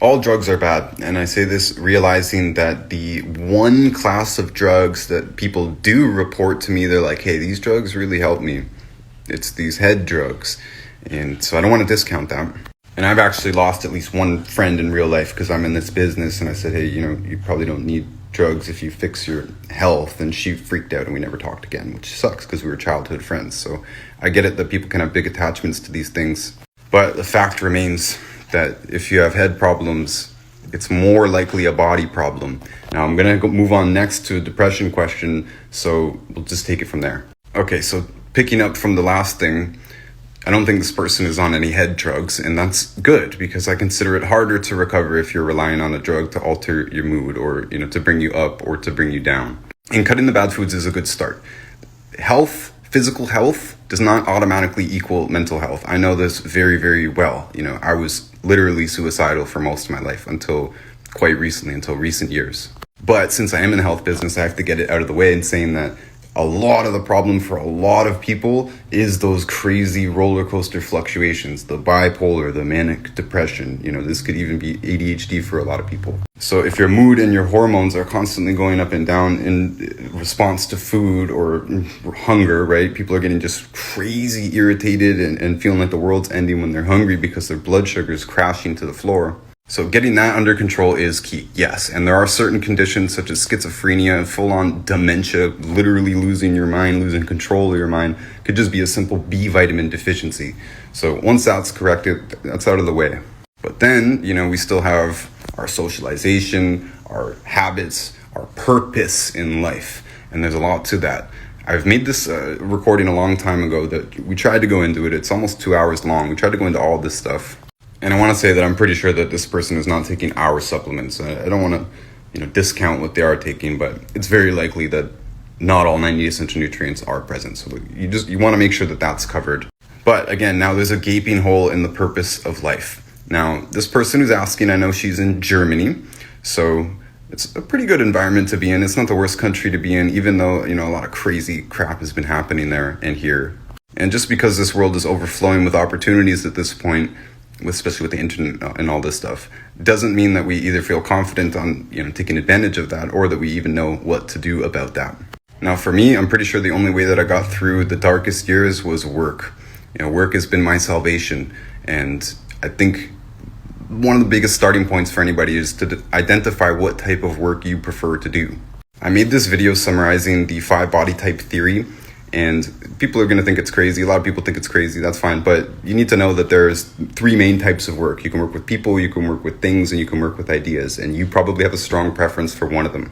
All drugs are bad, and I say this realizing that the one class of drugs that people do report to me, they're like, hey, these drugs really help me. It's these head drugs, and so I don't want to discount that. And I've actually lost at least one friend in real life because I'm in this business, and I said, hey, you probably don't need drugs if you fix your health, and she freaked out and we never talked again, which sucks because we were childhood friends. So I get it that people can have big attachments to these things, but the fact remains that if you have head problems, it's more likely a body problem. Now I'm gonna move on next to a depression question, so we'll just take it from there. Okay, so picking up from the last thing, I don't think this person is on any head drugs, and that's good because I consider it harder to recover if you're relying on a drug to alter your mood or to bring you up or to bring you down. And cutting the bad foods is a good start. Physical health does not automatically equal mental health. I know this very, very well. I was literally suicidal for most of my life until quite recently, until recent years. But since I am in the health business, I have to get it out of the way in saying that a lot of the problem for a lot of people is those crazy roller coaster fluctuations, the bipolar, the manic depression. This could even be ADHD for a lot of people. So if your mood and your hormones are constantly going up and down in response to food or hunger, right? People are getting just crazy irritated and feeling like the world's ending when they're hungry because their blood sugar is crashing to the floor. So getting that under control is key, yes. And there are certain conditions such as schizophrenia, full-on dementia, literally losing your mind, losing control of your mind, could just be a simple B vitamin deficiency. So once that's corrected, that's out of the way. But then, we still have our socialization, our habits, our purpose in life. And there's a lot to that. I've made this recording a long time ago that we tried to go into it. It's almost 2 hours long. We tried to go into all this stuff. And I want to say that I'm pretty sure that this person is not taking our supplements. I don't want to, discount what they are taking, but it's very likely that not all 90 essential nutrients are present. So you want to make sure that that's covered. But again, now there's a gaping hole in the purpose of life. Now, this person who's asking, I know she's in Germany, so it's a pretty good environment to be in. It's not the worst country to be in, even though, a lot of crazy crap has been happening there and here. And just because this world is overflowing with opportunities at this point, especially with the internet and all this stuff, doesn't mean that we either feel confident on taking advantage of that or that we even know what to do about that. Now for me, I'm pretty sure the only way that I got through the darkest years was work. Work has been my salvation, and I think one of the biggest starting points for anybody is to identify what type of work you prefer to do. I made this video summarizing the 5 body type theory, and people are going to think it's crazy. A lot of people think it's crazy. That's fine. But you need to know that there's 3 main types of work. You can work with people, you can work with things, and you can work with ideas. And you probably have a strong preference for one of them.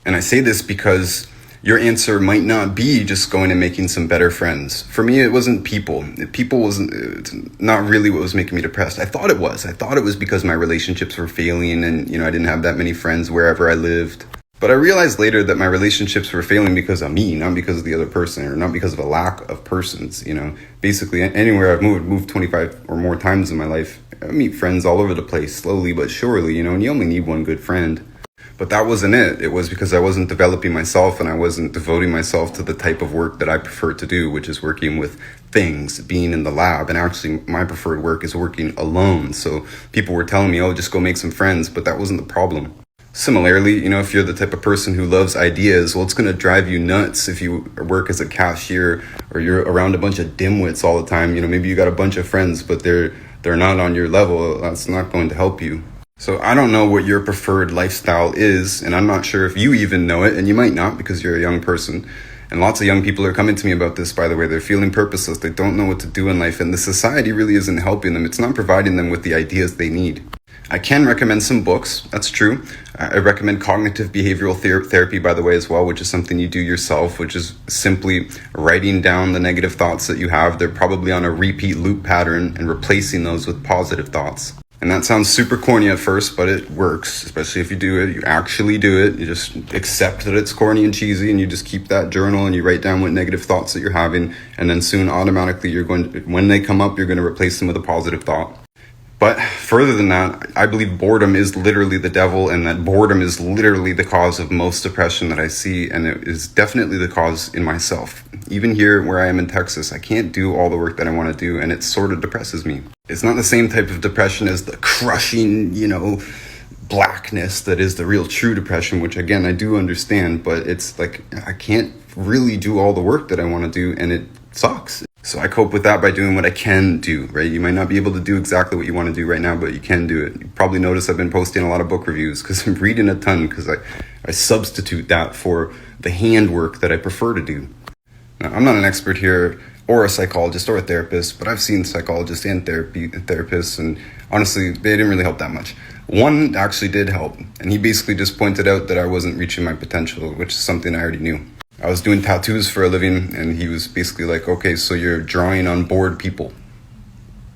And I say this because your answer might not be just going and making some better friends. For me, it wasn't people. People wasn't not really what was making me depressed. I thought it was. I thought it was because my relationships were failing and, I didn't have that many friends wherever I lived. But I realized later that my relationships were failing because of me, not because of the other person, or not because of a lack of persons. Basically anywhere I've moved 25 or more times in my life, I meet friends all over the place, slowly but surely, and you only need one good friend. But that wasn't it. It was because I wasn't developing myself and I wasn't devoting myself to the type of work that I prefer to do, which is working with things, being in the lab. And actually, my preferred work is working alone. So people were telling me, just go make some friends, but that wasn't the problem. Similarly, if you're the type of person who loves ideas, well, it's going to drive you nuts if you work as a cashier or you're around a bunch of dimwits all the time. Maybe you got a bunch of friends, but they're not on your level. That's not going to help you. So I don't know what your preferred lifestyle is, and I'm not sure if you even know it, and you might not because you're a young person. And lots of young people are coming to me about this, by the way. They're feeling purposeless. They don't know what to do in life, and the society really isn't helping them. It's not providing them with the ideas they need. I can recommend some books, that's true. I recommend cognitive behavioral therapy, by the way, as well, which is something you do yourself, which is simply writing down the negative thoughts that you have. They're probably on a repeat loop pattern and replacing those with positive thoughts. And that sounds super corny at first, but it works, especially if you do it. You actually do it. You just accept that it's corny and cheesy, and you just keep that journal and you write down what negative thoughts that you're having. And then soon, automatically, when they come up, you're going to replace them with a positive thought. But further than that, I believe boredom is literally the devil, and that boredom is literally the cause of most depression that I see, and it is definitely the cause in myself. Even here where I am in Texas, I can't do all the work that I want to do, and it sort of depresses me. It's not the same type of depression as the crushing, blackness that is the real true depression, which again, I do understand, but it's like I can't really do all the work that I want to do, and it sucks. So I cope with that by doing what I can do, right? You might not be able to do exactly what you want to do right now, but you can do it. You probably notice I've been posting a lot of book reviews because I'm reading a ton, because I substitute that for the handwork that I prefer to do. Now, I'm not an expert here or a psychologist or a therapist, but I've seen psychologists and therapists, and honestly, they didn't really help that much. One actually did help, and he basically just pointed out that I wasn't reaching my potential, which is something I already knew. I was doing tattoos for a living, and he was basically like, okay, so you're drawing on bored people.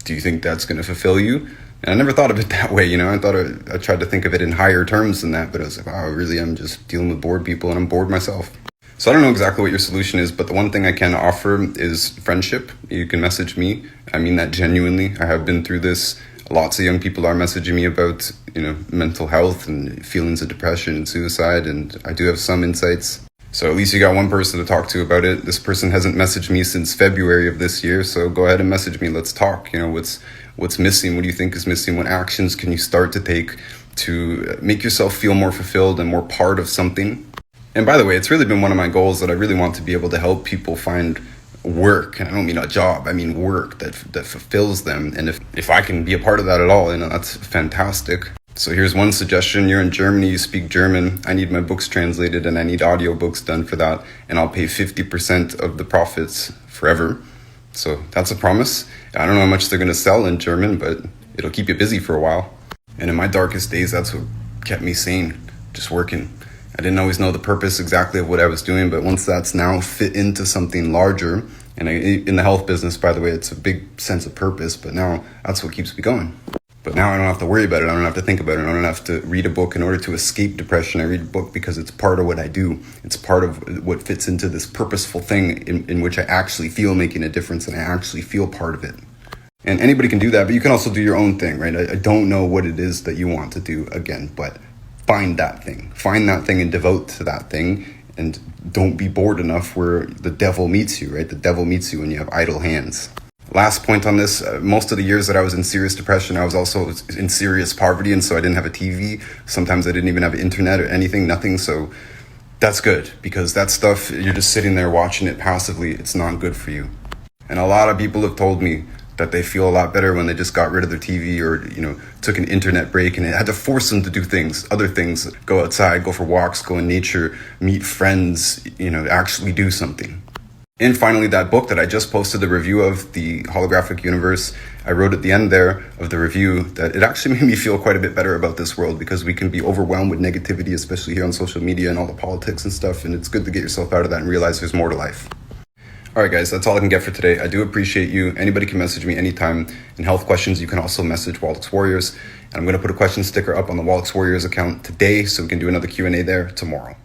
Do you think that's going to fulfill you? And I never thought of it that way, I tried to think of it in higher terms than that, but I was like, wow, really, I'm just dealing with bored people, and I'm bored myself. So I don't know exactly what your solution is, but the one thing I can offer is friendship. You can message me. I mean that genuinely. I have been through this. Lots of young people are messaging me about, mental health and feelings of depression and suicide, and I do have some insights. So at least you got one person to talk to about it. This person hasn't messaged me since February of this year, so go ahead and message me. Let's talk. What's missing? What do you think is missing? What actions can you start to take to make yourself feel more fulfilled and more part of something? And by the way, it's really been one of my goals that I really want to be able to help people find work. And I don't mean a job, I mean work that fulfills them. And if I can be a part of that at all, that's fantastic. So here's one suggestion. You're in Germany, you speak German. I need my books translated, and I need audiobooks done for that. And I'll pay 50% of the profits forever. So that's a promise. I don't know how much they're going to sell in German, but it'll keep you busy for a while. And in my darkest days, that's what kept me sane, just working. I didn't always know the purpose exactly of what I was doing, but once that's now fit into something larger, and in the health business, by the way, it's a big sense of purpose, but now that's what keeps me going. But now I don't have to worry about it. I don't have to think about it. I don't have to read a book in order to escape depression. I read a book because it's part of what I do. It's part of what fits into this purposeful thing in which I actually feel making a difference, and I actually feel part of it. And anybody can do that, but you can also do your own thing, right? I don't know what it is that you want to do again, but find that thing. Find that thing and devote to that thing, and don't be bored enough where the devil meets you, right? The devil meets you when you have idle hands. Last point on this, most of the years that I was in serious depression, I was also in serious poverty, and so I didn't have a TV. Sometimes I didn't even have internet or anything, nothing. So that's good, because that stuff, you're just sitting there watching it passively. It's not good for you. And a lot of people have told me that they feel a lot better when they just got rid of their TV or, took an internet break, and it had to force them to do things, other things, go outside, go for walks, go in nature, meet friends, actually do something. And finally, that book that I just posted the review of, The Holographic Universe, I wrote at the end there of the review that it actually made me feel quite a bit better about this world, because we can be overwhelmed with negativity, especially here on social media and all the politics and stuff, and it's good to get yourself out of that and realize there's more to life. All right, guys, that's all I can get for today. I do appreciate you. Anybody can message me anytime. In health questions, you can also message Wallix Warriors. And I'm going to put a question sticker up on the Wallix Warriors account today, so we can do another Q&A there tomorrow.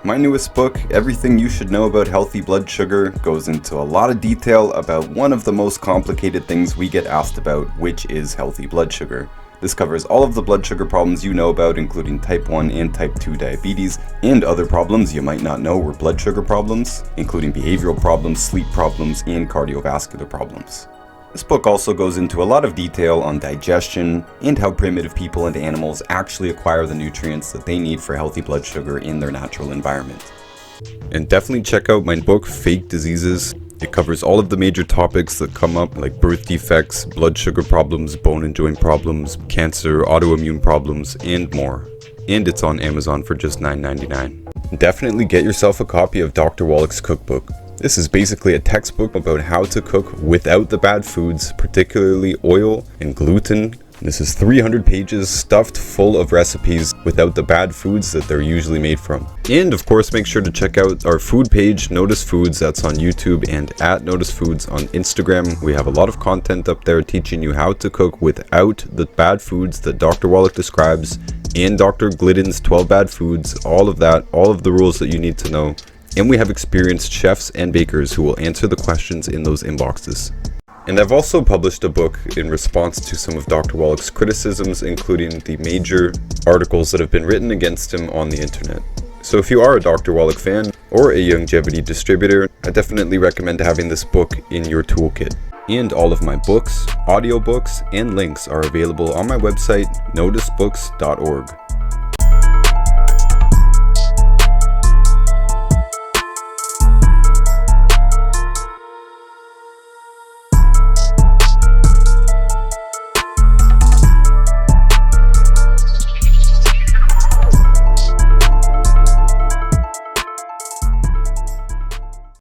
My newest book, Everything You Should Know About Healthy Blood Sugar, goes into a lot of detail about one of the most complicated things we get asked about, which is healthy blood sugar. This covers all of the blood sugar problems you know about, including type 1 and type 2 diabetes, and other problems you might not know were blood sugar problems, including behavioral problems, sleep problems, and cardiovascular problems. This book also goes into a lot of detail on digestion and how primitive people and animals actually acquire the nutrients that they need for healthy blood sugar in their natural environment. And definitely check out my book, Fake Diseases. It covers all of the major topics that come up, like birth defects, blood sugar problems, bone and joint problems, cancer, autoimmune problems, and more. And it's on Amazon for just $9.99. Definitely get yourself a copy of Dr. Wallach's cookbook. This is basically a textbook about how to cook without the bad foods, particularly oil and gluten. This is 300 pages stuffed full of recipes without the bad foods that they're usually made from. And of course, make sure to check out our food page, Notice Foods, that's on YouTube, and at Notice Foods on Instagram. We have a lot of content up there teaching you how to cook without the bad foods that Dr. Wallach describes, and Dr. Glidden's 12 bad foods, all of that, all of the rules that you need to know. And we have experienced chefs and bakers who will answer the questions in those inboxes. And I've also published a book in response to some of Dr. Wallach's criticisms, including the major articles that have been written against him on the internet. So if you are a Dr. Wallach fan or a longevity distributor, I definitely recommend having this book in your toolkit. And all of my books, audiobooks, and links are available on my website, noticebooks.org.